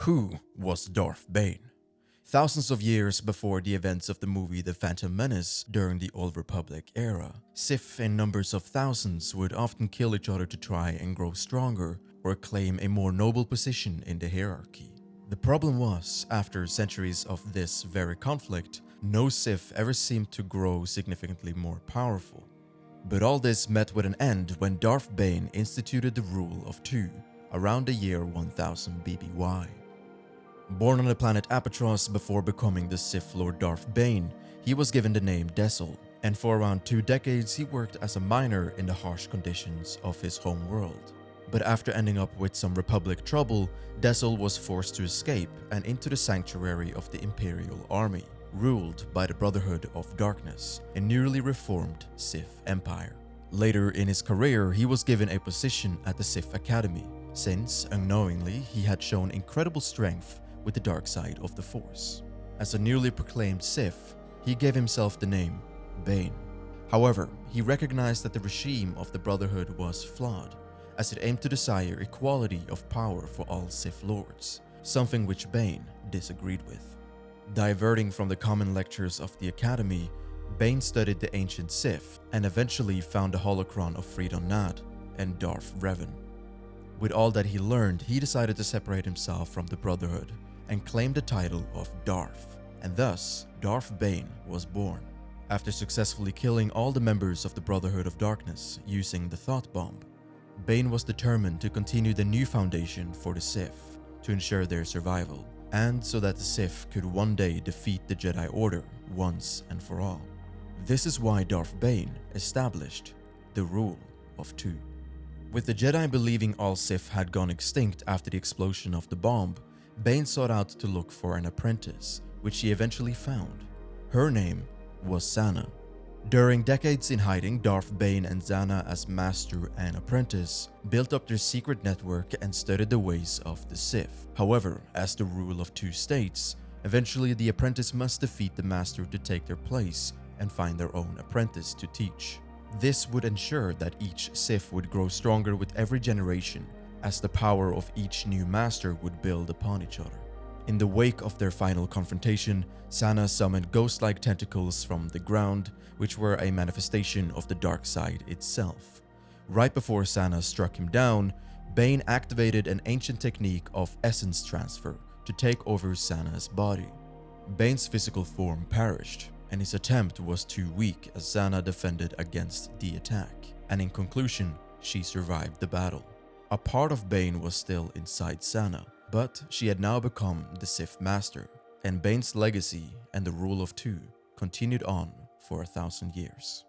Who was Darth Bane? Thousands of years before the events of the movie The Phantom Menace during the Old Republic era, Sith in numbers of thousands would often kill each other to try and grow stronger or claim a more noble position in the hierarchy. The problem was, after centuries of this very conflict, no Sith ever seemed to grow significantly more powerful. But all this met with an end when Darth Bane instituted the Rule of Two around the year 1000 BBY. Born on the planet Apatros before becoming the Sith Lord Darth Bane, he was given the name Dessel, and for around 2 decades he worked as a miner in the harsh conditions of his home world. But after ending up with some Republic trouble, Dessel was forced to escape and into the sanctuary of the Imperial Army, ruled by the Brotherhood of Darkness, a newly reformed Sith Empire. Later in his career, he was given a position at the Sith Academy, since, unknowingly, he had shown incredible strength with the dark side of the Force. As a newly proclaimed Sith, he gave himself the name Bane. However, he recognized that the regime of the Brotherhood was flawed, as it aimed to desire equality of power for all Sith Lords, something which Bane disagreed with. Diverting from the common lectures of the Academy, Bane studied the ancient Sith and eventually found the holocron of Freedom Nad and Darth Revan. With all that he learned, he decided to separate himself from the Brotherhood and claimed the title of Darth, and thus Darth Bane was born. After successfully killing all the members of the Brotherhood of Darkness using the Thought Bomb, Bane was determined to continue the new foundation for the Sith to ensure their survival, and so that the Sith could one day defeat the Jedi Order once and for all. This is why Darth Bane established the Rule of Two. With the Jedi believing all Sith had gone extinct after the explosion of the bomb, Bane sought out to look for an apprentice, which he eventually found. Her name was Sana. During decades in hiding, Darth Bane and Sana as master and apprentice built up their secret network and studied the ways of the Sith. However, as the Rule of Two states, eventually the apprentice must defeat the master to take their place and find their own apprentice to teach. This would ensure that each Sith would grow stronger with every generation, as the power of each new master would build upon each other. In the wake of their final confrontation, Sana summoned ghost-like tentacles from the ground, which were a manifestation of the dark side itself. Right before Sana struck him down, Bane activated an ancient technique of essence transfer to take over Sana's body. Bane's physical form perished, and his attempt was too weak as Sana defended against the attack, and in conclusion, she survived the battle. A part of Bane was still inside Sana, but she had now become the Sith Master, and Bane's legacy and the Rule of Two continued on for 1,000 years.